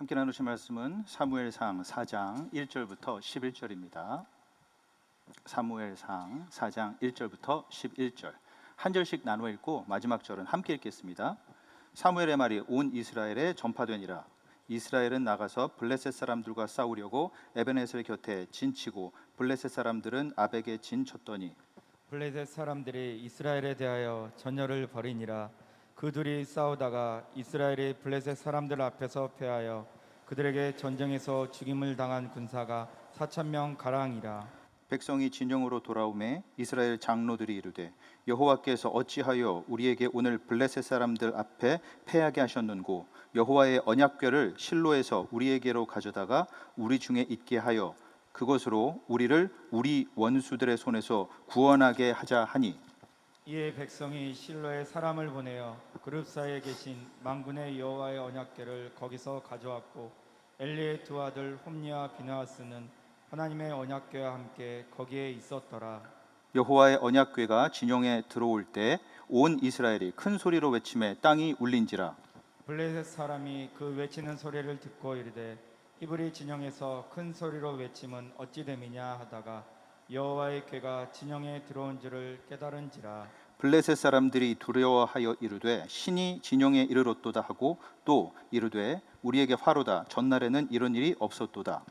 함께 나누실 말씀은 사무엘상 4장 1절부터 11절입니다. 사무엘상 4장 1절부터 11절 한 절씩 나누어 읽고 마지막 절은 함께 읽겠습니다. 사무엘의 말이 온 이스라엘에 전파되니라. 이스라엘은 나가서 블레셋 사람들과 싸우려고 에베네셀 곁에 진치고 블레셋 사람들은 아벡에 진쳤더니 블레셋 사람들이 이스라엘에 대하여 전열을 벌이니라. 그 둘이 싸우다가 이스라엘이 블레셋 사람들 앞에서 패하여 그들에게 전쟁에서 죽임을 당한 군사가 4,000명 가량이라. 백성이 진영으로 돌아오매 이스라엘 장로들이 이르되 여호와께서 어찌하여 우리에게 오늘 블레셋 사람들 앞에 패하게 하셨는고 여호와의 언약궤를 실로에서 우리에게로 가져다가 우리 중에 있게 하여 그것으로 우리를 우리 원수들의 손에서 구원하게 하자 하니 이에 백성이 실로에 사람을 보내어 그룹 사이에 계신 만군의 여호와의 언약궤를 거기서 가져왔고 엘리의 두 아들 홈니와 비느하스는 하나님의 언약궤와 함께 거기에 있었더라. 여호와의 언약궤가 진영에 들어올 때 온 이스라엘이 큰 소리로 외치매 땅이 울린지라. 블레셋 사람이 그 외치는 소리를 듣고 이르되 히브리 진영에서 큰 소리로 외침은 어찌 됨이냐 하다가 여호와의 궤가 진영에 들어온 줄을 깨달은지라. 블레셋 사람들이 두려워하여 이르되 신이 진영에 이르렀도다 하고 또 이르되 우리에게 화로다. 전날에는 이런 일이 없었도다.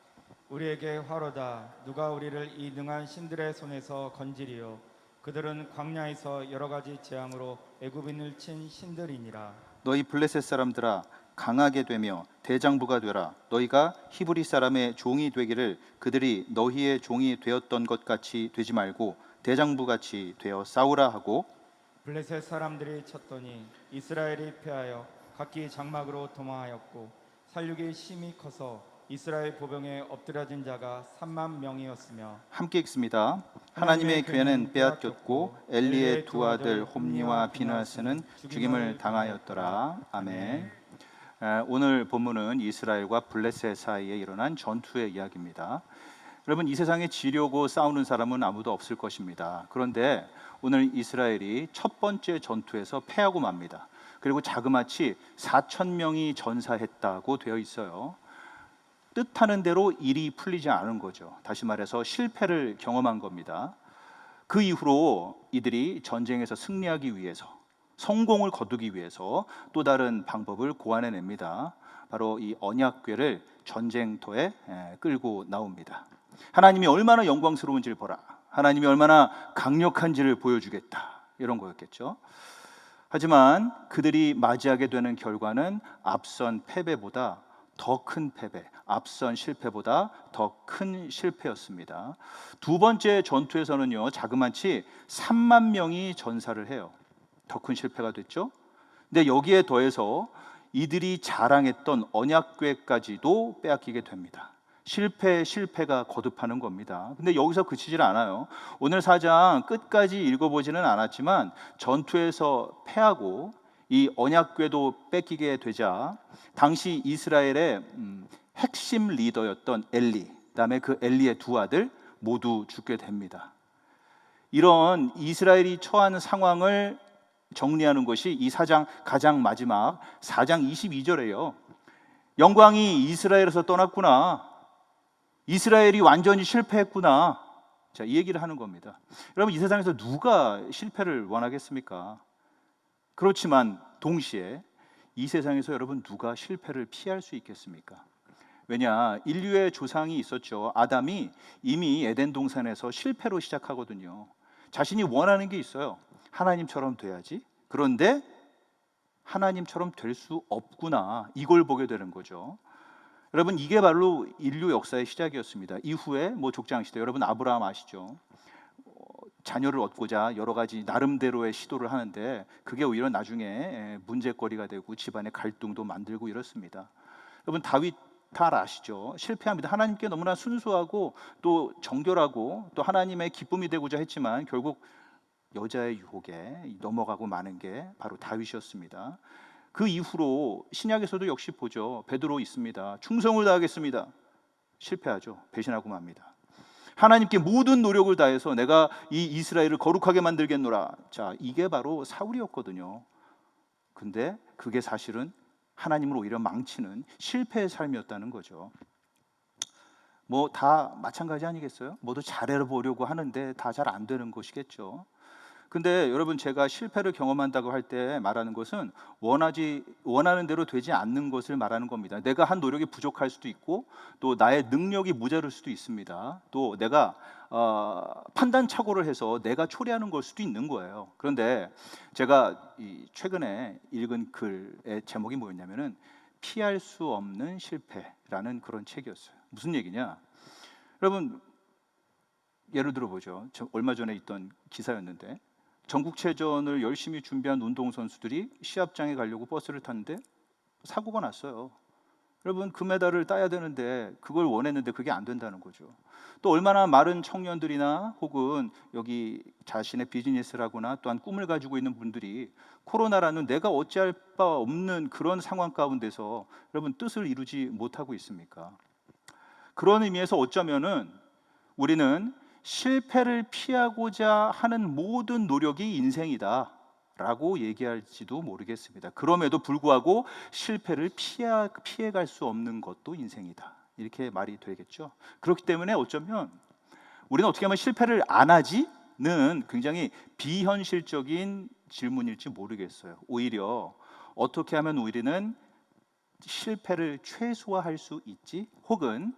우리에게 화로다. 누가 우리를 이 능한 신들의 손에서 건지리요. 그들은 광야에서 여러 가지 재앙으로 애굽인을 친 신들이니라. 너희 블레셋 사람들아 강하게 되며 대장부가 되라. 너희가 히브리 사람의 종이 되기를 그들이 너희의 종이 되었던 것 같이 되지 말고 대장부같이 되어 싸우라 하고 블레셋 사람들이 쳤더니 이스라엘이 패하여 각기 장막으로 도망하였고 살육이 심히 커서 이스라엘 보병에 엎드려진 자가 3만 명이었으며 함께 읽습니다. 하나님의 궤는 빼앗겼고 엘리의 두 아들 홈니와 비느하스는 죽임을 당하였더라. 아멘. 오늘 본문은 이스라엘과 블레셋 사이에 일어난 전투의 이야기입니다. 여러분, 이 세상에 지려고 싸우는 사람은 아무도 없을 것입니다. 그런데 오늘 이스라엘이 첫 번째 전투에서 패하고 맙니다. 그리고 자그마치 4,000명이 전사했다고 되어 있어요. 뜻하는 대로 일이 풀리지 않은 거죠. 다시 말해서 실패를 경험한 겁니다. 그 이후로 이들이 전쟁에서 승리하기 위해서, 성공을 거두기 위해서 또 다른 방법을 고안해냅니다. 바로 이 언약궤를 전쟁터에 끌고 나옵니다. 하나님이 얼마나 영광스러운지를 보라. 하나님이 얼마나 강력한지를 보여주겠다. 이런 거였겠죠. 하지만 그들이 맞이하게 되는 결과는 앞선 패배보다 더 큰 패배, 앞선 실패보다 더 큰 실패였습니다. 두 번째 전투에서는요, 자그마치 3만 명이 전사를 해요. 더 큰 실패가 됐죠. 근데 여기에 더해서 이들이 자랑했던 언약궤까지도 빼앗기게 됩니다. 실패가 거듭하는 겁니다. 근데 여기서 그치질 않아요. 오늘 4장 끝까지 읽어보지는 않았지만 전투에서 패하고 이 언약궤도 뺏기게 되자 당시 이스라엘의 핵심 리더였던 엘리, 그다음에 그 엘리의 두 아들 모두 죽게 됩니다. 이런 이스라엘이 처한 상황을 정리하는 것이 이 4장 가장 마지막 4장 22절이에요. 영광이 이스라엘에서 떠났구나. 이스라엘이 완전히 실패했구나. 자, 이 얘기를 하는 겁니다. 여러분, 이 세상에서 누가 실패를 원하겠습니까? 그렇지만 동시에 이 세상에서 여러분 누가 실패를 피할 수 있겠습니까? 왜냐, 인류의 조상이 있었죠. 아담이 이미 에덴 동산에서 실패로 시작하거든요. 자신이 원하는 게 있어요. 하나님처럼 돼야지. 그런데 하나님처럼 될 수 없구나. 이걸 보게 되는 거죠. 여러분, 이게 바로 인류 역사의 시작이었습니다. 이후에 족장시대, 여러분 아브라함 아시죠? 자녀를 얻고자 여러 가지 나름대로의 시도를 하는데 그게 오히려 나중에 문제거리가 되고 집안의 갈등도 만들고 이렇습니다. 여러분, 다윗 다 아시죠? 실패합니다. 하나님께 너무나 순수하고 또 정결하고 또 하나님의 기쁨이 되고자 했지만 결국 여자의 유혹에 넘어가고 마는 게 바로 다윗이었습니다. 그 이후로 신약에서도 역시 보죠. 베드로 있습니다. 충성을 다하겠습니다. 실패하죠. 배신하고 맙니다. 하나님께 모든 노력을 다해서 내가 이 이스라엘을 거룩하게 만들겠노라. 자, 이게 바로 사울이었거든요. 근데 그게 사실은 하나님을 오히려 망치는 실패의 삶이었다는 거죠. 뭐 다 마찬가지 아니겠어요? 모두 잘해보려고 하는데 다 잘 안 되는 것이겠죠. 근데 여러분, 제가 실패를 경험한다고 할 때 말하는 것은 원하는 대로 되지 않는 것을 말하는 겁니다. 내가 한 노력이 부족할 수도 있고, 또 나의 능력이 모자랄 수도 있습니다. 또 내가 판단 착오를 해서 내가 초래하는 걸 수도 있는 거예요. 그런데 제가 최근에 읽은 글의 제목이 뭐였냐면은 피할 수 없는 실패라는 그런 책이었어요. 무슨 얘기냐? 여러분, 예를 들어 보죠. 얼마 전에 있던 기사였는데, 전국체전을 열심히 준비한 운동선수들이 시합장에 가려고 버스를 탔는데 사고가 났어요. 여러분, 금메달을 따야 되는데 그걸 원했는데 그게 안 된다는 거죠. 또 얼마나 마른 청년들이나 혹은 여기 자신의 비즈니스를 하거나 또한 꿈을 가지고 있는 분들이 코로나라는 내가 어찌할 바 없는 그런 상황 가운데서 여러분 뜻을 이루지 못하고 있습니까? 그런 의미에서 어쩌면은 우리는 실패를 피하고자 하는 모든 노력이 인생이다 라고 얘기할지도 모르겠습니다. 그럼에도 불구하고 실패를 피해갈 수 없는 것도 인생이다, 이렇게 말이 되겠죠. 그렇기 때문에 어쩌면 우리는 어떻게 하면 실패를 안 하지는 굉장히 비현실적인 질문일지 모르겠어요. 오히려 어떻게 하면 우리는 실패를 최소화할 수 있지, 혹은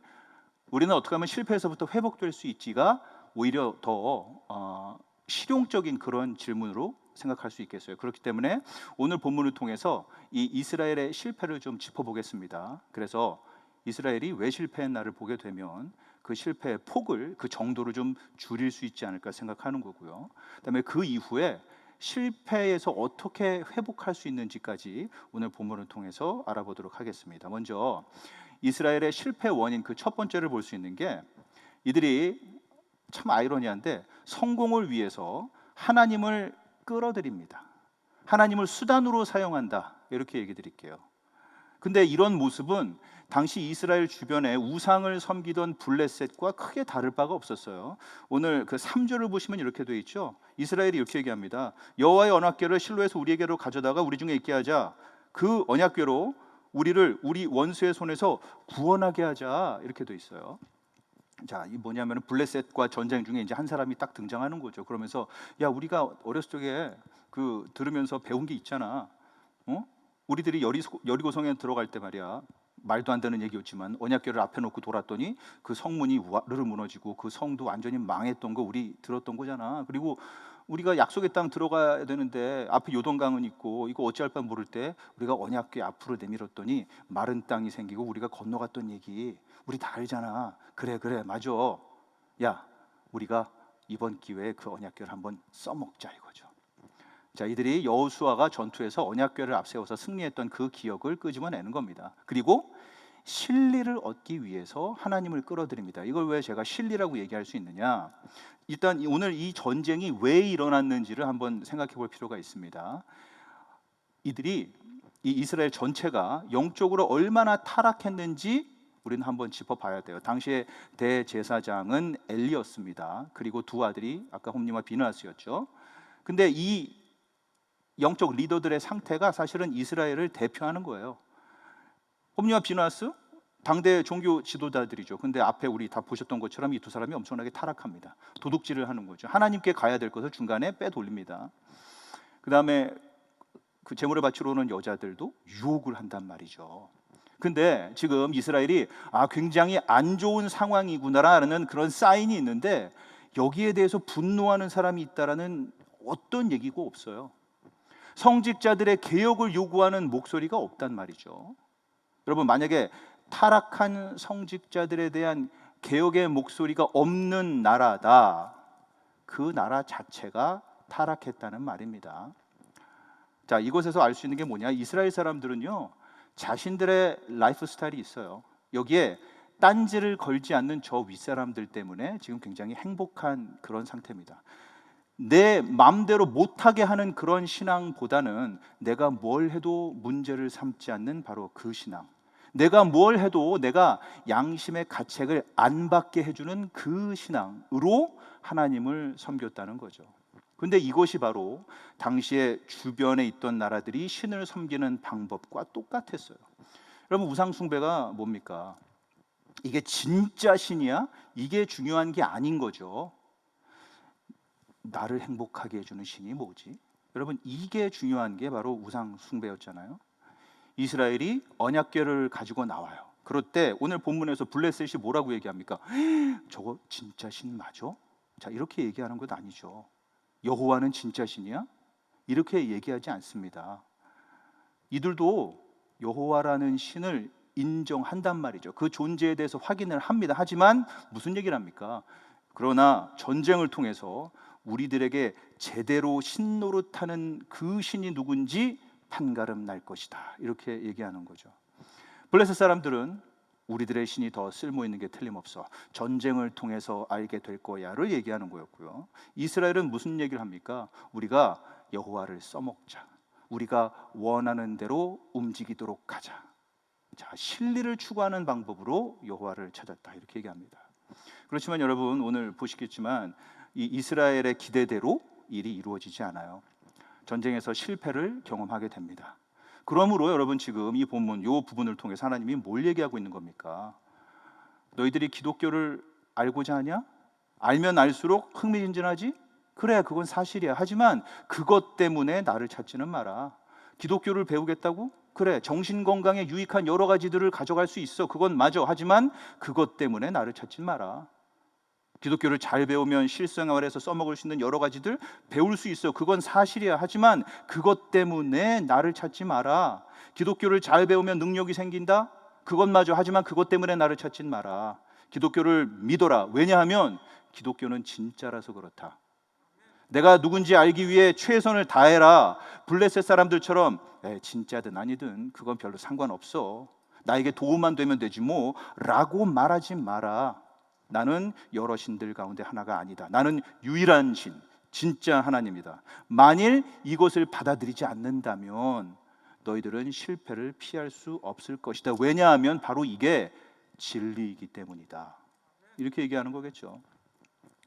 우리는 어떻게 하면 실패에서부터 회복될 수 있지가 오히려 더 실용적인 그런 질문으로 생각할 수 있겠어요. 그렇기 때문에 오늘 본문을 통해서 이 이스라엘의 실패를 좀 짚어보겠습니다. 그래서 이스라엘이 왜 실패했나를 보게 되면 그 실패의 폭을, 그 정도를 좀 줄일 수 있지 않을까 생각하는 거고요. 그다음에 그 이후에 실패에서 어떻게 회복할 수 있는지까지 오늘 본문을 통해서 알아보도록 하겠습니다. 먼저 이스라엘의 실패 원인, 그 첫 번째를 볼 수 있는 게, 이들이 참 아이러니한데 성공을 위해서 하나님을 끌어들입니다. 하나님을 수단으로 사용한다, 이렇게 얘기 드릴게요. 근데 이런 모습은 당시 이스라엘 주변에 우상을 섬기던 블레셋과 크게 다를 바가 없었어요. 오늘 그 3절을 보시면 이렇게 되어 있죠. 이스라엘이 이렇게 얘기합니다. 여호와의 언약궤를 실로에서 우리에게로 가져다가 우리 중에 있게 하자. 그 언약궤로 우리를 우리 원수의 손에서 구원하게 하자, 이렇게 돼 있어요. 자, 이 뭐냐면 블레셋과 전쟁 중에 이제 한 사람이 딱 등장하는 거죠. 그러면서 야, 우리가 어렸을 적에 그 들으면서 배운 게 있잖아. 우리들이 여리고성에 들어갈 때 말이야, 말도 안 되는 얘기였지만 언약궤를 앞에 놓고 돌았더니 그 성문이 와르르 무너지고 그 성도 완전히 망했던 거 우리 들었던 거잖아. 그리고 우리가 약속의 땅 들어가야 되는데 앞에 요동강은 있고 이거 어찌할 바 모를 때 우리가 언약궤 앞으로 내밀었더니 마른 땅이 생기고 우리가 건너갔던 얘기 우리 다 알잖아. 그래 맞아. 야, 우리가 이번 기회에 그 언약궤를 한번 써먹자, 이거죠. 자, 이들이 여호수아가 전투에서 언약궤를 앞세워서 승리했던 그 기억을 끄집어내는 겁니다. 그리고 실리를 얻기 위해서 하나님을 끌어들입니다. 이걸 왜 제가 실리라고 얘기할 수 있느냐? 일단 오늘 이 전쟁이 왜 일어났는지를 한번 생각해 볼 필요가 있습니다. 이 이스라엘 전체가 영적으로 얼마나 타락했는지 우리는 한번 짚어봐야 돼요. 당시에 대제사장은 엘리였습니다. 그리고 두 아들이 아까 홈리와 비느하스였죠. 근데 이 영적 리더들의 상태가 사실은 이스라엘을 대표하는 거예요. 홈리와 비느하스 당대 종교 지도자들이죠. 근데 앞에 우리 다 보셨던 것처럼 이 두 사람이 엄청나게 타락합니다. 도둑질을 하는 거죠. 하나님께 가야 될 것을 중간에 빼돌립니다. 그 다음에 그 제물을 바치러 오는 여자들도 유혹을 한단 말이죠. 근데 지금 이스라엘이 굉장히 안 좋은 상황이구나라는 그런 사인이 있는데 여기에 대해서 분노하는 사람이 있다라는 어떤 얘기가 없어요. 성직자들의 개혁을 요구하는 목소리가 없단 말이죠. 여러분, 만약에 타락한 성직자들에 대한 개혁의 목소리가 없는 나라다, 그 나라 자체가 타락했다는 말입니다. 자, 이곳에서 알 수 있는 게 뭐냐? 이스라엘 사람들은요, 자신들의 라이프 스타일이 있어요. 여기에 딴지를 걸지 않는 저 윗사람들 때문에 지금 굉장히 행복한 그런 상태입니다. 내 마음대로 못하게 하는 그런 신앙보다는 내가 뭘 해도 문제를 삼지 않는 바로 그 신앙, 내가 뭘 해도 내가 양심의 가책을 안 받게 해주는 그 신앙으로 하나님을 섬겼다는 거죠. 근데 이것이 바로 당시에 주변에 있던 나라들이 신을 섬기는 방법과 똑같았어요. 여러분, 우상 숭배가 뭡니까? 이게 진짜 신이야? 이게 중요한 게 아닌 거죠. 나를 행복하게 해주는 신이 뭐지? 여러분, 이게 중요한 게 바로 우상 숭배였잖아요. 이스라엘이 언약궤를 가지고 나와요. 그럴 때 오늘 본문에서 블레셋이 뭐라고 얘기합니까? 저거 진짜 신 맞아? 자, 이렇게 얘기하는 것 아니죠. 여호와는 진짜 신이야? 이렇게 얘기하지 않습니다. 이들도 여호와라는 신을 인정한단 말이죠. 그 존재에 대해서 확인을 합니다. 하지만 무슨 얘기를 합니까? 그러나 전쟁을 통해서 우리들에게 제대로 신 노릇하는 그 신이 누군지 판가름 날 것이다, 이렇게 얘기하는 거죠. 블레셋 사람들은 우리들의 신이 더 쓸모 있는 게 틀림없어, 전쟁을 통해서 알게 될 거야를 얘기하는 거였고요. 이스라엘은 무슨 얘기를 합니까? 우리가 여호와를 써먹자, 우리가 원하는 대로 움직이도록 하자. 자, 진리를 추구하는 방법으로 여호와를 찾았다, 이렇게 얘기합니다. 그렇지만 여러분, 오늘 보시겠지만 이 이스라엘의 기대대로 일이 이루어지지 않아요. 전쟁에서 실패를 경험하게 됩니다. 그러므로 여러분, 지금 이 본문 이 부분을 통해서 하나님이 뭘 얘기하고 있는 겁니까? 너희들이 기독교를 알고자 하냐? 알면 알수록 흥미진진하지? 그래, 그건 사실이야. 하지만 그것 때문에 나를 찾지는 마라. 기독교를 배우겠다고? 그래, 정신건강에 유익한 여러 가지들을 가져갈 수 있어. 그건 맞아. 하지만 그것 때문에 나를 찾지 마라. 기독교를 잘 배우면 실생활에서 써먹을 수 있는 여러 가지들 배울 수 있어. 그건 사실이야. 하지만 그것 때문에 나를 찾지 마라. 기독교를 잘 배우면 능력이 생긴다? 그건 맞아. 하지만 그것 때문에 나를 찾지 마라. 기독교를 믿어라. 왜냐하면 기독교는 진짜라서 그렇다. 내가 누군지 알기 위해 최선을 다해라. 블레셋 사람들처럼 진짜든 아니든 그건 별로 상관없어, 나에게 도움만 되면 되지 뭐 라고 말하지 마라. 나는 여러 신들 가운데 하나가 아니다. 나는 유일한 신, 진짜 하나님이다. 만일 이것을 받아들이지 않는다면 너희들은 실패를 피할 수 없을 것이다. 왜냐하면 바로 이게 진리이기 때문이다. 이렇게 얘기하는 거겠죠.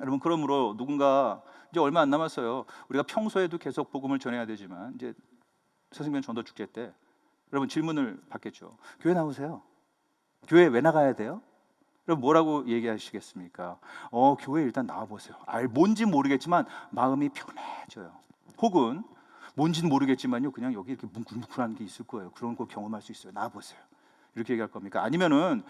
여러분, 그러므로 누군가 이제 얼마 안 남았어요. 우리가 평소에도 계속 복음을 전해야 되지만 이제 새생명 전도 축제 때 여러분 질문을 받겠죠. 교회 나오세요? 교회 왜 나가야 돼요? 그럼 뭐라고 얘기하시겠습니까? 교회 일단 나와보세요. 뭔지 모르겠지만 마음이 편해져요. 혹은 뭔지는 모르겠지만요, 그냥 여기 이렇게 뭉클뭉클한 게 있을 거예요. 그런 거 경험할 수 있어요. 나와보세요. 이렇게 얘기할 겁니까? 아니면은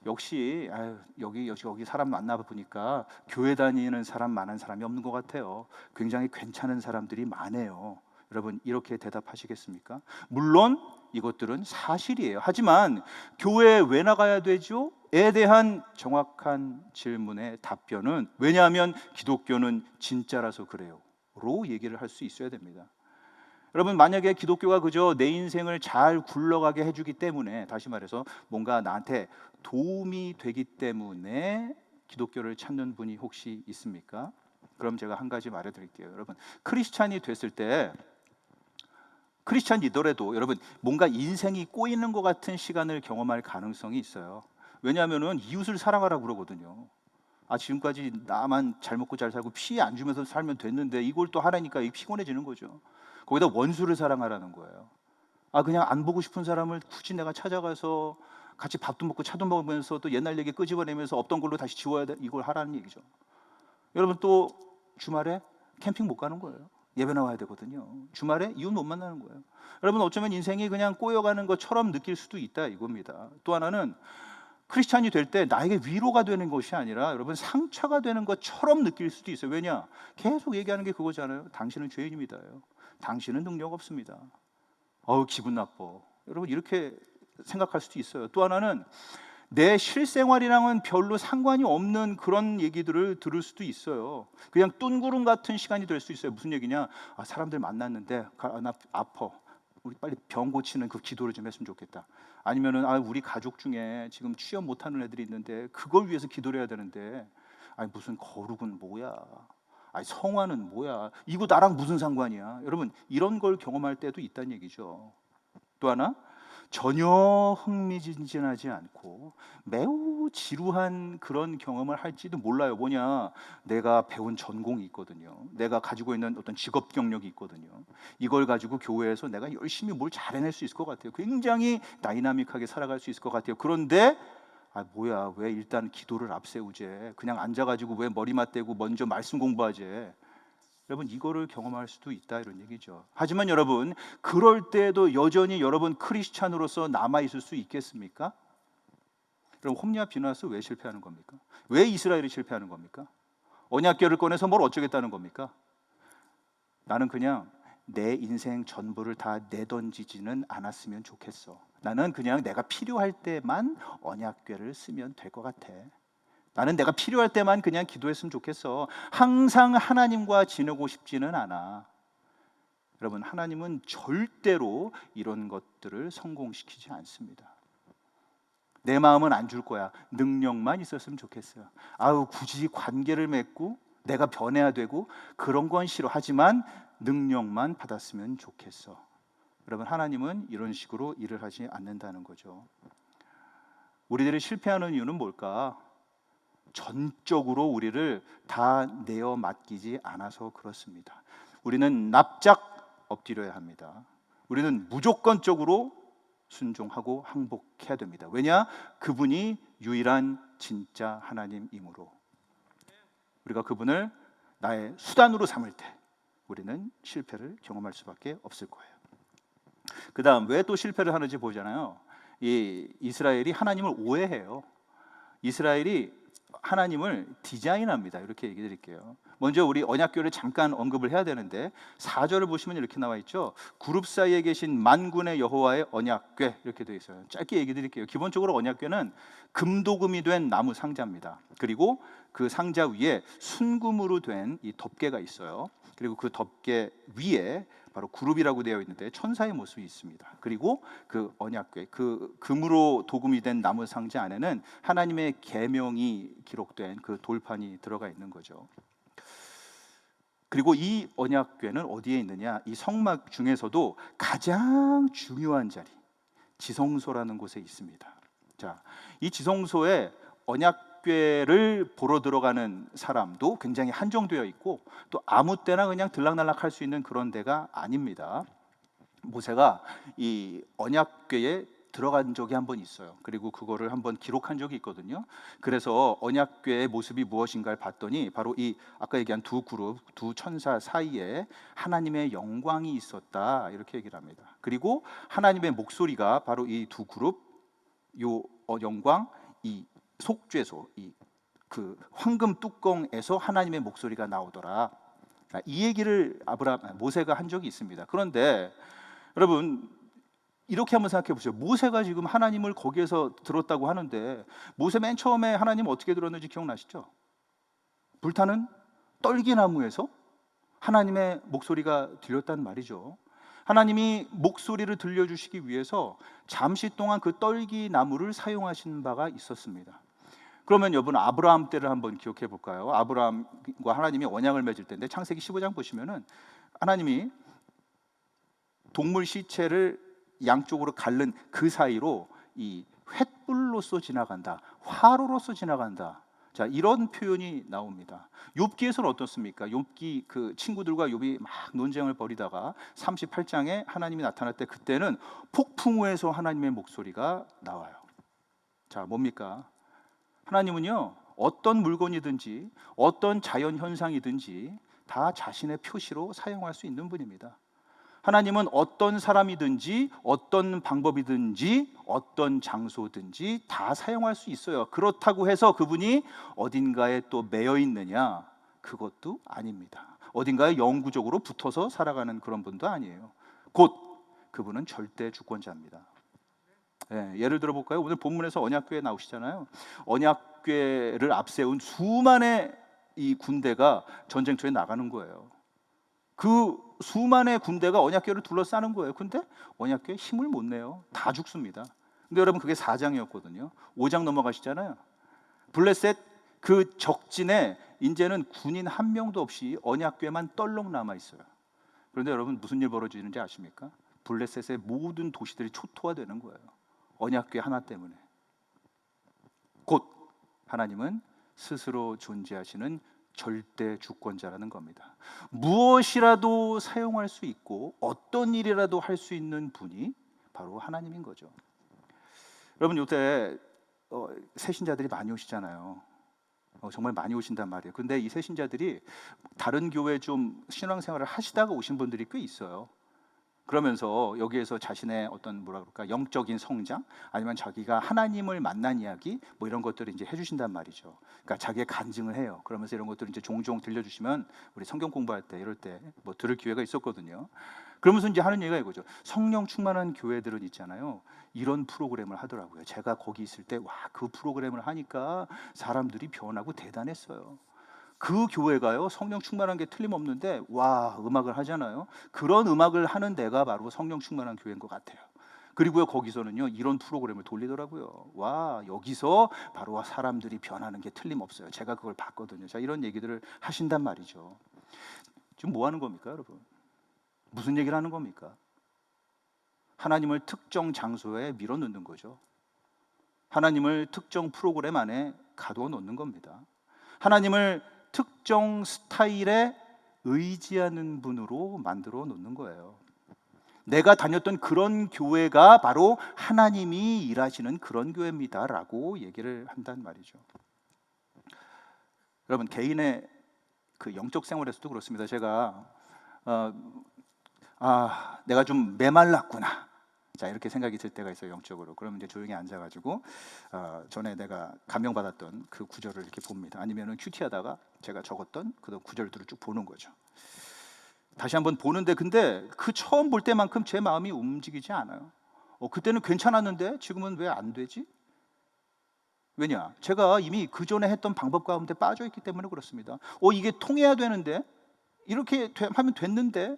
역시 여기 사람 만나 보니까 교회 다니는 사람 많은 사람이 없는 것 같아요. 굉장히 괜찮은 사람들이 많아요. 여러분, 이렇게 대답하시겠습니까? 물론 이것들은 사실이에요. 하지만 교회에 왜 나가야 되죠? 에 대한 정확한 질문의 답변은 왜냐하면 기독교는 진짜라서 그래요 로 얘기를 할 수 있어야 됩니다. 여러분, 만약에 기독교가 그저 내 인생을 잘 굴러가게 해주기 때문에, 다시 말해서 뭔가 나한테 도움이 되기 때문에 기독교를 찾는 분이 혹시 있습니까? 그럼 제가 한 가지 말해드릴게요. 여러분, 크리스찬이 됐을 때, 크리스찬이더라도 여러분 뭔가 인생이 꼬이는 것 같은 시간을 경험할 가능성이 있어요. 왜냐하면 이웃을 사랑하라고 그러거든요. 지금까지 나만 잘 먹고 잘 살고 피해 안 주면서 살면 됐는데 이걸 또 하라니까 피곤해지는 거죠. 거기다 원수를 사랑하라는 거예요. 그냥 안 보고 싶은 사람을 굳이 내가 찾아가서 같이 밥도 먹고 차도 먹으면서 또 옛날 얘기 끄집어내면서 없던 걸로 다시 지워야 돼, 이걸 하라는 얘기죠. 여러분, 또 주말에 캠핑 못 가는 거예요. 예배 나와야 되거든요. 주말에 이웃 못 만나는 거예요. 여러분, 어쩌면 인생이 그냥 꼬여가는 것처럼 느낄 수도 있다, 이겁니다. 또 하나는 크리스찬이 될 때 나에게 위로가 되는 것이 아니라 여러분 상처가 되는 것처럼 느낄 수도 있어요. 왜냐? 계속 얘기하는 게 그거잖아요. 당신은 죄인입니다. 당신은 능력 없습니다. 기분 나빠. 여러분, 이렇게 생각할 수도 있어요. 또 하나는 내 실생활이랑은 별로 상관이 없는 그런 얘기들을 들을 수도 있어요. 그냥 뜬구름 같은 시간이 될 수 있어요. 무슨 얘기냐? 사람들 만났는데 나 아파, 우리 빨리 병 고치는 그 기도를 좀 했으면 좋겠다. 아니면은 우리 가족 중에 지금 취업 못하는 애들이 있는데 그걸 위해서 기도를 해야 되는데 무슨 거룩은 뭐야, 성화는 뭐야, 이거 나랑 무슨 상관이야. 여러분, 이런 걸 경험할 때도 있다는 얘기죠. 또 하나, 전혀 흥미진진하지 않고 매우 지루한 그런 경험을 할지도 몰라요. 뭐냐, 내가 배운 전공이 있거든요. 내가 가지고 있는 어떤 직업 경력이 있거든요. 이걸 가지고 교회에서 내가 열심히 뭘 잘 해낼 수 있을 것 같아요. 굉장히 다이나믹하게 살아갈 수 있을 것 같아요. 그런데 뭐야, 왜 일단 기도를 앞세우재? 그냥 앉아가지고 왜 머리 맞대고 먼저 말씀 공부하재? 여러분, 이거를 경험할 수도 있다, 이런 얘기죠. 하지만 여러분, 그럴 때도 여전히 여러분 크리스찬으로서 남아 있을 수 있겠습니까? 그럼 홈리와 비나스 왜 실패하는 겁니까? 왜 이스라엘이 실패하는 겁니까? 언약궤를 꺼내서 뭘 어쩌겠다는 겁니까? 나는 그냥 내 인생 전부를 다 내던지지는 않았으면 좋겠어. 나는 그냥 내가 필요할 때만 언약궤를 쓰면 될 것 같아. 나는 내가 필요할 때만 그냥 기도했으면 좋겠어. 항상 하나님과 지내고 싶지는 않아. 여러분, 하나님은 절대로 이런 것들을 성공시키지 않습니다. 내 마음은 안 줄 거야. 능력만 있었으면 좋겠어요. 굳이 관계를 맺고 내가 변해야 되고 그런 건 싫어. 하지만 능력만 받았으면 좋겠어. 여러분, 하나님은 이런 식으로 일을 하지 않는다는 거죠. 우리들이 실패하는 이유는 뭘까? 전적으로 우리를 다 내어 맡기지 않아서 그렇습니다. 우리는 납작 엎드려야 합니다. 우리는 무조건적으로 순종하고 항복해야 됩니다. 왜냐? 그분이 유일한 진짜 하나님이므로. 우리가 그분을 나의 수단으로 삼을 때 우리는 실패를 경험할 수밖에 없을 거예요. 그 다음 왜 또 실패를 하는지 보잖아요. 이 이스라엘이 하나님을 오해해요. 이스라엘이 하나님을 디자인합니다. 이렇게 얘기 드릴게요. 먼저 우리 언약궤를 잠깐 언급을 해야 되는데 4절을 보시면 이렇게 나와 있죠. 그룹 사이에 계신 만군의 여호와의 언약궤, 이렇게 되어 있어요. 짧게 얘기 드릴게요. 기본적으로 언약궤는 금도금이 된 나무 상자입니다. 그리고 그 상자 위에 순금으로 된 이 덮개가 있어요. 그리고 그 덮개 위에 바로 그룹이라고 되어 있는데 천사의 모습이 있습니다. 그리고 그 언약궤, 그 금으로 도금이 된 나무 상자 안에는 하나님의 계명이 기록된 그 돌판이 들어가 있는 거죠. 그리고 이 언약궤는 어디에 있느냐? 이 성막 중에서도 가장 중요한 자리, 지성소라는 곳에 있습니다. 자, 이 지성소에 언약궤를 보러 들어가는 사람도 굉장히 한정되어 있고 또 아무 때나 그냥 들락날락 할 수 있는 그런 데가 아닙니다. 모세가 이 언약궤에 들어간 적이 한 번 있어요. 그리고 그거를 한번 기록한 적이 있거든요. 그래서 언약궤의 모습이 무엇인가를 봤더니 바로 이 아까 얘기한 두 그룹, 두 천사 사이에 하나님의 영광이 있었다, 이렇게 얘기를 합니다. 그리고 하나님의 목소리가 바로 이 두 그룹, 요 영광, 이 속죄소, 이 그 황금 뚜껑에서 하나님의 목소리가 나오더라. 이 얘기를 모세가 한 적이 있습니다. 그런데 여러분, 이렇게 한번 생각해 보세요. 모세가 지금 하나님을 거기에서 들었다고 하는데 모세 맨 처음에 하나님 어떻게 들었는지 기억나시죠? 불타는 떨기나무에서 하나님의 목소리가 들렸단 말이죠. 하나님이 목소리를 들려주시기 위해서 잠시 동안 그 떨기나무를 사용하신 바가 있었습니다. 그러면 여러분, 아브라함 때를 한번 기억해 볼까요? 아브라함과 하나님이 언약을 맺을 때인데 창세기 15장 보시면은 하나님이 동물 시체를 양쪽으로 갈른 그 사이로 이 횃불로서 지나간다, 화로로서 지나간다. 자, 이런 표현이 나옵니다. 욥기에서는 어떻습니까? 욥기 그 친구들과 욥이 막 논쟁을 벌이다가 38장에 하나님이 나타날 때 그때는 폭풍우에서 하나님의 목소리가 나와요. 자, 뭡니까? 하나님은요, 어떤 물건이든지 어떤 자연 현상이든지 다 자신의 표시로 사용할 수 있는 분입니다. 하나님은 어떤 사람이든지 어떤 방법이든지 어떤 장소든지 다 사용할 수 있어요. 그렇다고 해서 그분이 어딘가에 또 매여 있느냐? 그것도 아닙니다. 어딘가에 영구적으로 붙어서 살아가는 그런 분도 아니에요. 곧 그분은 절대 주권자입니다. 예를 들어 볼까요? 오늘 본문에서 언약궤에 나오시잖아요. 언약궤를 앞세운 수만의 이 군대가 전쟁터에 나가는 거예요. 그 수만의 군대가 언약궤를 둘러싸는 거예요. 근데 언약궤에 힘을 못 내요. 다 죽습니다. 근데 여러분, 그게 4장이었거든요 5장 넘어가시잖아요. 블레셋 그 적진에 이제는 군인 한 명도 없이 언약궤만 떨렁 남아 있어요. 그런데 여러분, 무슨 일 벌어지는지 아십니까? 블레셋의 모든 도시들이 초토화되는 거예요. 언약궤 하나 때문에. 곧 하나님은 스스로 존재하시는 절대 주권자라는 겁니다. 무엇이라도 사용할 수 있고 어떤 일이라도 할 수 있는 분이 바로 하나님인 거죠. 여러분, 요새 새신자들이 많이 오시잖아요. 정말 많이 오신단 말이에요. 근데 이 새신자들이 다른 교회 좀 신앙생활을 하시다가 오신 분들이 꽤 있어요. 그러면서 여기에서 자신의 어떤 뭐라 그럴까, 영적인 성장, 아니면 자기가 하나님을 만난 이야기, 뭐 이런 것들을 이제 해주신단 말이죠. 그러니까 자기의 간증을 해요. 그러면서 이런 것들을 이제 종종 들려주시면 우리 성경 공부할 때 이럴 때 뭐 들을 기회가 있었거든요. 그러면서 이제 하는 얘기가 이거죠. 성령 충만한 교회들은 있잖아요, 이런 프로그램을 하더라고요. 제가 거기 있을 때 와, 그 프로그램을 하니까 사람들이 변하고 대단했어요. 그 교회가요, 성령 충만한 게 틀림없는데, 와, 음악을 하잖아요. 그런 음악을 하는 데가 바로 성령 충만한 교회인 것 같아요. 그리고요, 거기서는요, 이런 프로그램을 돌리더라고요. 와, 여기서 바로 사람들이 변하는 게 틀림없어요. 제가 그걸 봤거든요. 자, 이런 얘기들을 하신단 말이죠. 지금 뭐 하는 겁니까, 여러분? 무슨 얘기를 하는 겁니까? 하나님을 특정 장소에 밀어넣는 거죠. 하나님을 특정 프로그램 안에 가두어 놓는 겁니다. 하나님을 특정 스타일에 의지하는 분으로 만들어 놓는 거예요. 내가 다녔던 그런 교회가 바로 하나님이 일하시는 그런 교회입니다라고 얘기를 한단 말이죠. 여러분, 개인의 그 영적 생활에서도 그렇습니다. 제가 내가 좀 메말랐구나, 자, 이렇게 생각이 들 때가 있어요, 영적으로. 그러면 이제 조용히 앉아가지고 전에 내가 감명받았던 그 구절을 이렇게 봅니다. 아니면은 큐티하다가 제가 적었던 그 구절들을 쭉 보는 거죠. 다시 한번 보는데, 근데 그 처음 볼 때만큼 제 마음이 움직이지 않아요. 그때는 괜찮았는데 지금은 왜 안 되지? 왜냐? 제가 이미 그 전에 했던 방법 가운데 빠져 있기 때문에 그렇습니다. 이게 통해야 되는데, 이렇게 하면 됐는데.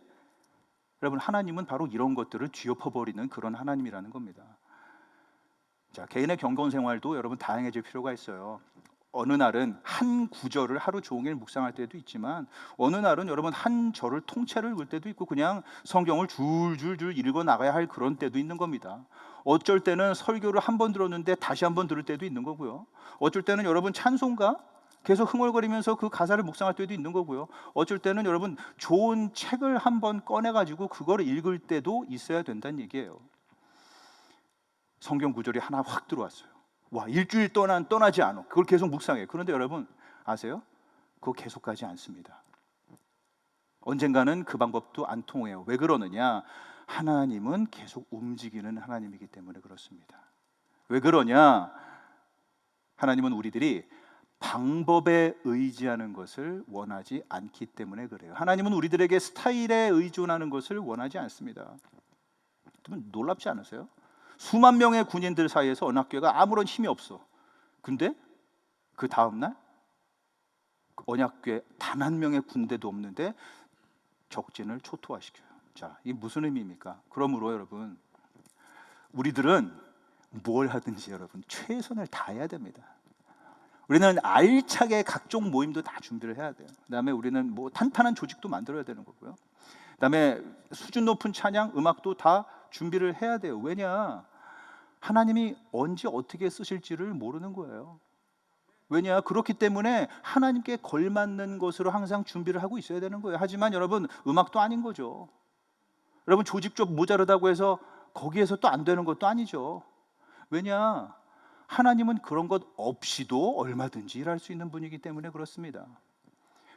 여러분, 하나님은 바로 이런 것들을 뒤엎어버리는 그런 하나님이라는 겁니다. 자, 개인의 경건 생활도 여러분 다양해질 필요가 있어요. 어느 날은 한 구절을 하루 종일 묵상할 때도 있지만, 어느 날은 여러분 한 절을 통째로 읽을 때도 있고, 그냥 성경을 줄줄줄 읽어 나가야 할 그런 때도 있는 겁니다. 어쩔 때는 설교를 한 번 들었는데 다시 한 번 들을 때도 있는 거고요. 어쩔 때는 여러분 찬송가 계속 흥얼거리면서 그 가사를 묵상할 때도 있는 거고요. 어쩔 때는 여러분 좋은 책을 한번 꺼내가지고 그거를 읽을 때도 있어야 된다는 얘기예요. 성경 구절이 하나 확 들어왔어요. 와, 일주일 동안 떠나지 않아. 그걸 계속 묵상해. 그런데 여러분 아세요? 그거 계속 가지 않습니다. 언젠가는 그 방법도 안 통해요. 왜 그러느냐? 하나님은 계속 움직이는 하나님이기 때문에 그렇습니다. 왜 그러냐? 하나님은 우리들이 방법에 의지하는 것을 원하지 않기 때문에 그래요. 하나님은 우리들에게 스타일에 의존하는 것을 원하지 않습니다. 놀랍지 않으세요? 수만 명의 군인들 사이에서 언약궤가 아무런 힘이 없어. 근데 그 다음날 언약궤 단 한 명의 군대도 없는데 적진을 초토화시켜요. 자, 이게 무슨 의미입니까? 그러므로 여러분, 우리들은 뭘 하든지 여러분 최선을 다해야 됩니다. 우리는 알차게 각종 모임도 다 준비를 해야 돼요. 그다음에 우리는 뭐 탄탄한 조직도 만들어야 되는 거고요. 그다음에 수준 높은 찬양, 음악도 다 준비를 해야 돼요. 왜냐? 하나님이 언제 어떻게 쓰실지를 모르는 거예요. 왜냐? 그렇기 때문에 하나님께 걸맞는 것으로 항상 준비를 하고 있어야 되는 거예요. 하지만 여러분, 음악도 아닌 거죠. 여러분, 조직 좀 모자르다고 해서 거기에서 또 안 되는 것도 아니죠. 왜냐? 하나님은 그런 것 없이도 얼마든지 일할 수 있는 분이기 때문에 그렇습니다.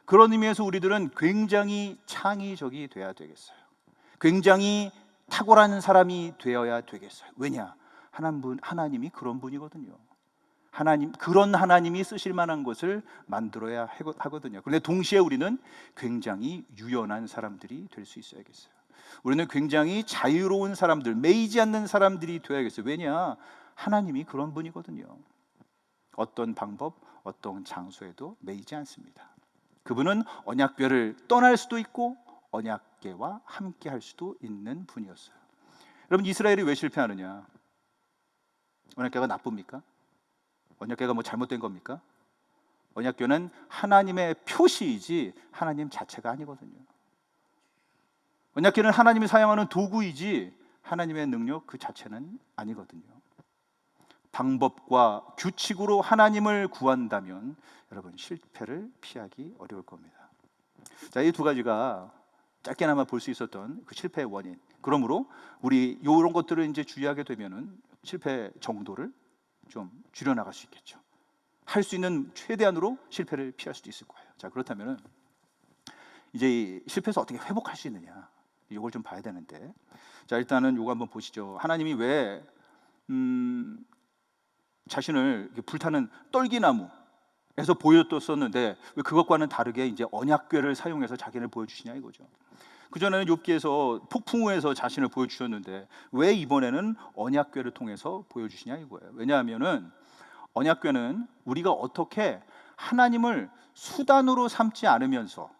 그런 의미에서 우리들은 굉장히 창의적이 돼야 되겠어요. 굉장히 탁월한 사람이 되어야 되겠어요. 왜냐? 하나님이 그런 분이거든요. 그런 하나님이 쓰실 만한 것을 만들어야 하거든요. 그런데 동시에 우리는 굉장히 유연한 사람들이 될 수 있어야겠어요. 우리는 굉장히 자유로운 사람들, 매이지 않는 사람들이 되어야겠어요. 왜냐? 하나님이 그런 분이거든요. 어떤 방법, 어떤 장소에도 매이지 않습니다. 그분은 언약궤를 떠날 수도 있고 언약궤와 함께 할 수도 있는 분이었어요. 여러분, 이스라엘이 왜 실패하느냐? 언약궤가 나쁩니까? 언약궤가 뭐 잘못된 겁니까? 언약궤는 하나님의 표시이지 하나님 자체가 아니거든요. 언약궤는 하나님이 사용하는 도구이지 하나님의 능력 그 자체는 아니거든요. 방법과 규칙으로 하나님을 구한다면 여러분 실패를 피하기 어려울 겁니다. 자, 이 두 가지가 짧게나마 볼 수 있었던 그 실패의 원인. 그러므로 우리 이런 것들을 이제 주의하게 되면은 실패 정도를 좀 줄여나갈 수 있겠죠. 할 수 있는 최대한으로 실패를 피할 수도 있을 거예요. 자, 그렇다면은 이제 이 실패에서 어떻게 회복할 수 있느냐, 이걸 좀 봐야 되는데, 자, 일단은 이거 한번 보시죠. 하나님이 왜 자신을 이렇게 불타는 떨기나무에서 보여줬었는데 왜 그것과는 다르게 이제 언약궤를 사용해서 자기를 보여주시냐 이거죠. 그전에는 욥기에서 폭풍우에서 자신을 보여주셨는데 왜 이번에는 언약궤를 통해서 보여주시냐 이거예요. 왜냐하면은 언약궤는 우리가 어떻게 하나님을 수단으로 삼지 않으면서,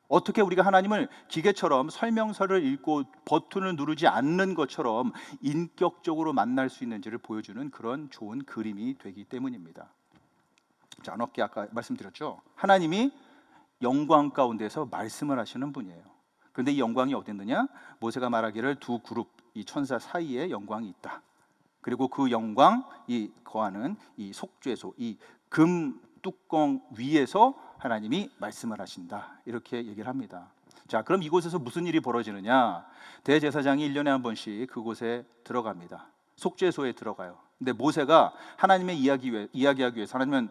어떻게 우리가 하나님을 기계처럼 설명서를 읽고 버튼을 누르지 않는 것처럼 인격적으로 만날 수 있는지를 보여주는 그런 좋은 그림이 되기 때문입니다. 자, 언약궤 아까 말씀드렸죠. 하나님이 영광 가운데서 말씀을 하시는 분이에요. 그런데 이 영광이 어땠느냐? 모세가 말하기를 두 그룹 이 천사 사이에 영광이 있다. 그리고 그 영광이 거하는 이 속죄소, 이 금 뚜껑 위에서 하나님이 말씀을 하신다, 이렇게 얘기를 합니다. 자, 그럼 이곳에서 무슨 일이 벌어지느냐? 대제사장이 1년에 한 번씩 그곳에 들어갑니다. 속죄소에 들어가요. 근데 모세가 하나님의 이야기하기 위해서, 하나님은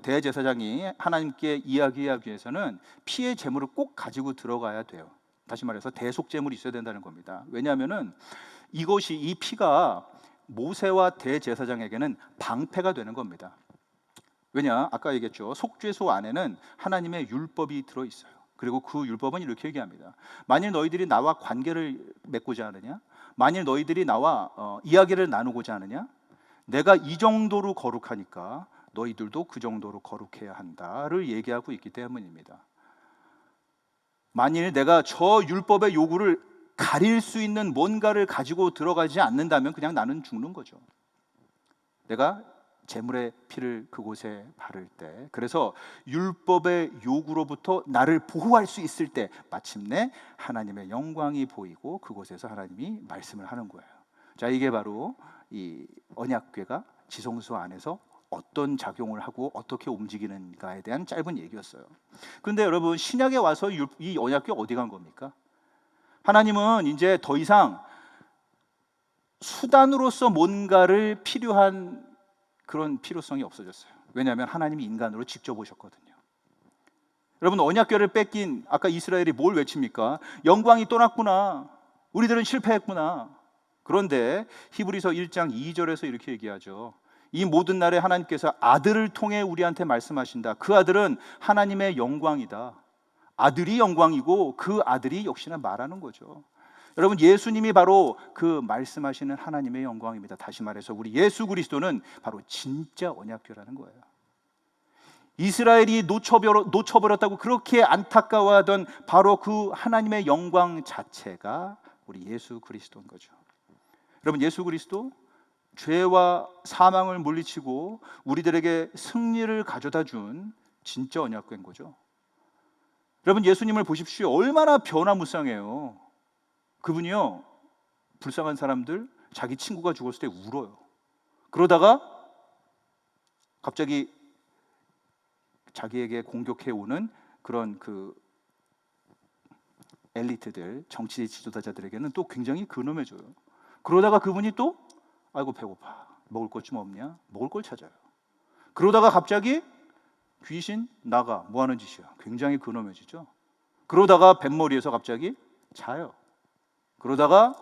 대제사장이 하나님께 이야기하기 위해서는 피의 제물을 꼭 가지고 들어가야 돼요. 다시 말해서 대속제물이 있어야 된다는 겁니다. 왜냐하면은 이 피가 모세와 대제사장에게는 방패가 되는 겁니다. 왜냐? 아까 얘기했죠. 속죄소 안에는 하나님의 율법이 들어있어요. 그리고 그 율법은 이렇게 얘기합니다. 만일 너희들이 나와 관계를 맺고자 하느냐, 만일 너희들이 나와 이야기를 나누고자 하느냐, 내가 이 정도로 거룩하니까 너희들도 그 정도로 거룩해야 한다를 얘기하고 있기 때문입니다. 만일 내가 저 율법의 요구를 가릴 수 있는 뭔가를 가지고 들어가지 않는다면 그냥 나는 죽는 거죠. 내가 제물의 피를 그곳에 바를 때, 그래서 율법의 요구로부터 나를 보호할 수 있을 때 마침내 하나님의 영광이 보이고 그곳에서 하나님이 말씀을 하는 거예요. 자, 이게 바로 이 언약궤가 지성소 안에서 어떤 작용을 하고 어떻게 움직이는가에 대한 짧은 얘기였어요. 그런데 여러분, 신약에 와서 이 언약궤 어디 간 겁니까? 하나님은 이제 더 이상 수단으로서 뭔가를 필요한 그런 필요성이 없어졌어요. 왜냐하면 하나님이 인간으로 직접 오셨거든요. 여러분, 언약궤를 뺏긴 아까 이스라엘이 뭘 외칩니까? 영광이 떠났구나, 우리들은 실패했구나. 그런데 히브리서 1장 2절에서 이렇게 얘기하죠. 이 모든 날에 하나님께서 아들을 통해 우리한테 말씀하신다. 그 아들은 하나님의 영광이다. 아들이 영광이고 그 아들이 역시나 말하는 거죠. 여러분, 예수님이 바로 그 말씀하시는 하나님의 영광입니다. 다시 말해서 우리 예수 그리스도는 바로 진짜 언약궤라는 거예요. 이스라엘이 놓쳐버렸다고 그렇게 안타까워하던 바로 그 하나님의 영광 자체가 우리 예수 그리스도인 거죠. 여러분, 예수 그리스도 죄와 사망을 물리치고 우리들에게 승리를 가져다 준 진짜 언약궤인 거죠. 여러분, 예수님을 보십시오. 얼마나 변화무쌍해요. 그분이요, 불쌍한 사람들, 자기 친구가 죽었을 때 울어요. 그러다가 갑자기 자기에게 공격해 오는 그런 그 엘리트들, 정치 지도자들에게는 또 굉장히 근엄해져요. 그러다가 그분이 또 아이고 배고파, 먹을 것 좀 없냐? 먹을 걸 찾아요. 그러다가 갑자기 귀신 나가, 뭐 하는 짓이야? 굉장히 근엄해지죠. 그러다가 뱃머리에서 갑자기 자요. 그러다가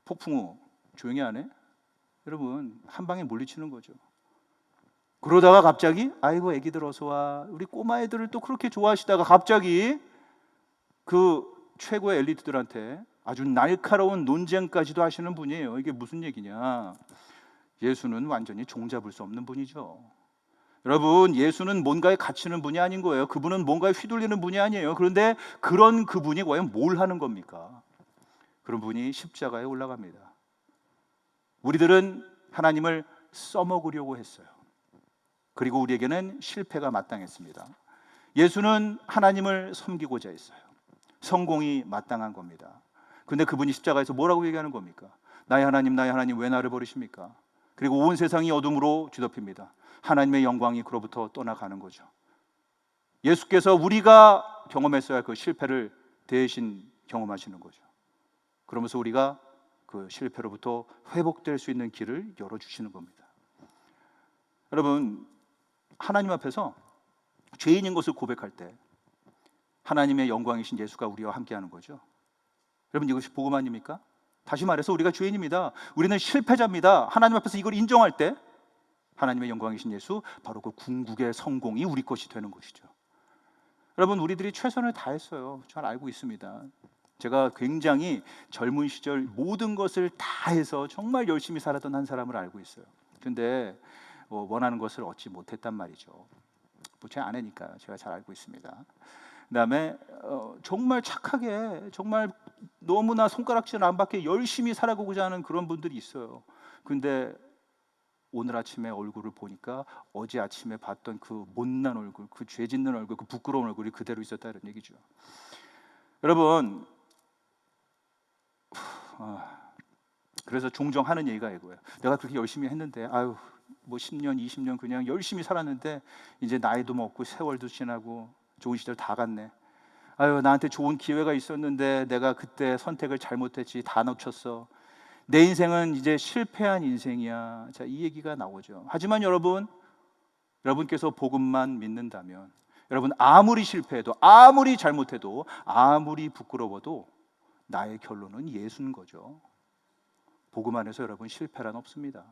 폭풍우, 조용히 하네? 여러분, 한 방에 물리치는 거죠. 그러다가 갑자기 아이고 애기들 어서 와, 우리 꼬마 애들을 또 그렇게 좋아하시다가 갑자기 그 최고의 엘리트들한테 아주 날카로운 논쟁까지도 하시는 분이에요. 이게 무슨 얘기냐? 예수는 완전히 종잡을 수 없는 분이죠. 여러분, 예수는 뭔가에 갇히는 분이 아닌 거예요. 그분은 뭔가에 휘둘리는 분이 아니에요. 그런데 그런 그분이 과연 뭘 하는 겁니까? 그런 분이 십자가에 올라갑니다. 우리들은 하나님을 써먹으려고 했어요. 그리고 우리에게는 실패가 마땅했습니다. 예수는 하나님을 섬기고자 했어요. 성공이 마땅한 겁니다. 근데 그분이 십자가에서 뭐라고 얘기하는 겁니까? 나의 하나님 왜 나를 버리십니까? 그리고 온 세상이 어둠으로 뒤덮입니다. 하나님의 영광이 그로부터 떠나가는 거죠. 예수께서 우리가 경험했어야 할 그 실패를 대신 경험하시는 거죠. 그러면서 우리가 그 실패로부터 회복될 수 있는 길을 열어주시는 겁니다. 여러분, 하나님 앞에서 죄인인 것을 고백할 때 하나님의 영광이신 예수가 우리와 함께하는 거죠. 여러분, 이것이 복음 아닙니까? 다시 말해서 우리가 죄인입니다. 우리는 실패자입니다. 하나님 앞에서 이걸 인정할 때 하나님의 영광이신 예수, 바로 그 궁극의 성공이 우리 것이 되는 것이죠. 여러분, 우리들이 최선을 다했어요. 잘 알고 있습니다. 제가 굉장히 젊은 시절 모든 것을 다 해서 정말 열심히 살았던 한 사람을 알고 있어요. 근데 원하는 것을 얻지 못했단 말이죠. 제 아내니까 제가 잘 알고 있습니다. 그다음에 정말 착하게, 정말 너무나 손가락질 안 받게 열심히 살아가고자 하는 그런 분들이 있어요. 근데 오늘 아침에 얼굴을 보니까 어제 아침에 봤던 그 못난 얼굴, 그 죄 짓는 얼굴, 그 부끄러운 얼굴이 그대로 있었다 이런 얘기죠. 여러분, 그래서 종종 하는 얘기가 이거예요. 내가 그렇게 열심히 했는데 뭐 10년, 20년 그냥 열심히 살았는데 이제 나이도 먹고 세월도 지나고 좋은 시절 다 갔네. 나한테 좋은 기회가 있었는데 내가 그때 선택을 잘못했지, 다 놓쳤어. 내 인생은 이제 실패한 인생이야. 자, 이 얘기가 나오죠. 하지만 여러분께서 복음만 믿는다면, 여러분 아무리 실패해도, 아무리 잘못해도, 아무리 부끄러워도 나의 결론은 예수인 거죠. 복음 안에서 여러분 실패란 없습니다.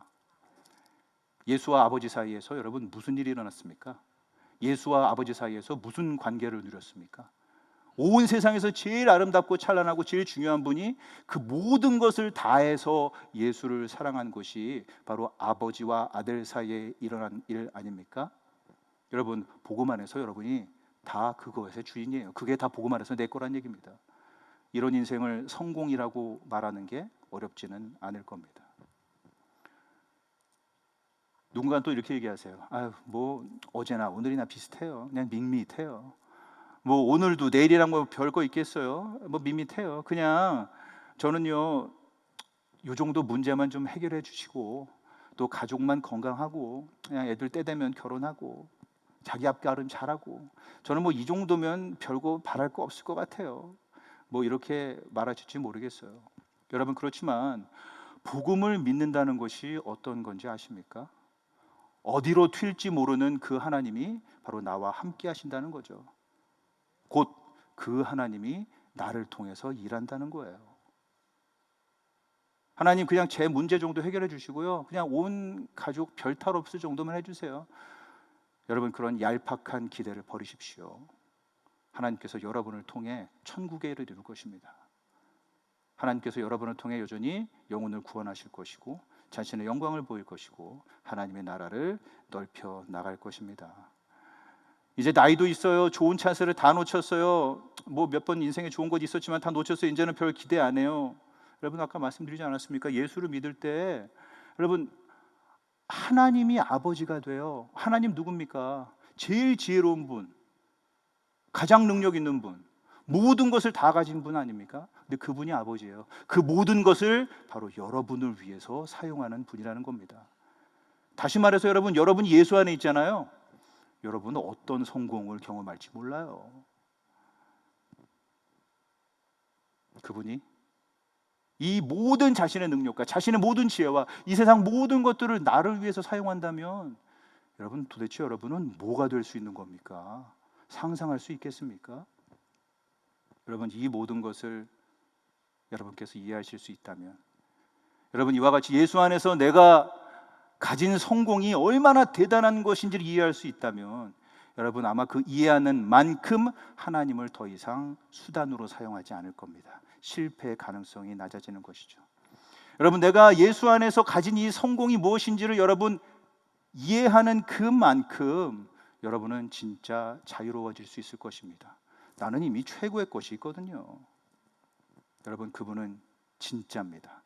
예수와 아버지 사이에서 여러분 무슨 일이 일어났습니까? 예수와 아버지 사이에서 무슨 관계를 누렸습니까? 온 세상에서 제일 아름답고 찬란하고 제일 중요한 분이 그 모든 것을 다해서 예수를 사랑한 것이 바로 아버지와 아들 사이에 일어난 일 아닙니까? 여러분, 복음 안에서 여러분이 다 그것의 주인이에요. 그게 다 복음 안에서 내 거란 얘기입니다. 이런 인생을 성공이라고 말하는 게 어렵지는 않을 겁니다. 누군가 또 이렇게 얘기하세요. 뭐 어제나 오늘이나 비슷해요. 그냥 밋밋해요. 뭐 오늘도 내일이란 거 별거 있겠어요? 뭐 밋밋해요. 그냥 저는요, 요 정도 문제만 좀 해결해 주시고 또 가족만 건강하고 그냥 애들 때 되면 결혼하고 자기 앞가림 잘하고 저는 뭐 이 정도면 별거 바랄 거 없을 것 같아요. 뭐 이렇게 말하실지 모르겠어요. 여러분, 그렇지만 복음을 믿는다는 것이 어떤 건지 아십니까? 어디로 튈지 모르는 그 하나님이 바로 나와 함께 하신다는 거죠. 곧 그 하나님이 나를 통해서 일한다는 거예요. 하나님, 그냥 제 문제 정도 해결해 주시고요, 그냥 온 가족 별 탈 없을 정도만 해주세요. 여러분, 그런 얄팍한 기대를 버리십시오. 하나님께서 여러분을 통해 천국에 이를 것입니다. 하나님께서 여러분을 통해 여전히 영혼을 구원하실 것이고 자신의 영광을 보일 것이고 하나님의 나라를 넓혀 나갈 것입니다. 이제 나이도 있어요. 좋은 찬스를 다 놓쳤어요. 뭐 몇 번 인생에 좋은 것 있었지만 다 놓쳤어요. 이제는 별 기대 안 해요. 여러분, 아까 말씀드리지 않았습니까? 예수를 믿을 때 여러분, 하나님이 아버지가 돼요. 하나님 누굽니까? 제일 지혜로운 분, 가장 능력 있는 분, 모든 것을 다 가진 분 아닙니까? 근데 그분이 아버지예요. 그 모든 것을 바로 여러분을 위해서 사용하는 분이라는 겁니다. 다시 말해서 여러분이 예수 안에 있잖아요. 여러분은 어떤 성공을 경험할지 몰라요. 그분이 이 모든 자신의 능력과 자신의 모든 지혜와 이 세상 모든 것들을 나를 위해서 사용한다면 여러분, 도대체 여러분은 뭐가 될 수 있는 겁니까? 상상할 수 있겠습니까? 여러분, 이 모든 것을 여러분께서 이해하실 수 있다면, 여러분 이와 같이 예수 안에서 내가 가진 성공이 얼마나 대단한 것인지를 이해할 수 있다면 여러분 아마 그 이해하는 만큼 하나님을 더 이상 수단으로 사용하지 않을 겁니다. 실패의 가능성이 낮아지는 것이죠. 여러분, 내가 예수 안에서 가진 이 성공이 무엇인지를 여러분 이해하는 그만큼 여러분은 진짜 자유로워질 수 있을 것입니다. 나는 이미 최고의 것이 있거든요. 여러분, 그분은 진짜입니다.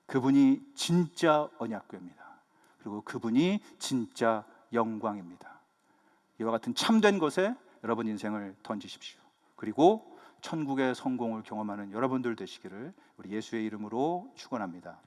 그분이 진짜 언약궤입니다. 그리고 그분이 진짜 영광입니다. 이와 같은 참된 것에 여러분 인생을 던지십시오. 그리고 천국의 성공을 경험하는 여러분들 되시기를 우리 예수의 이름으로 축원합니다.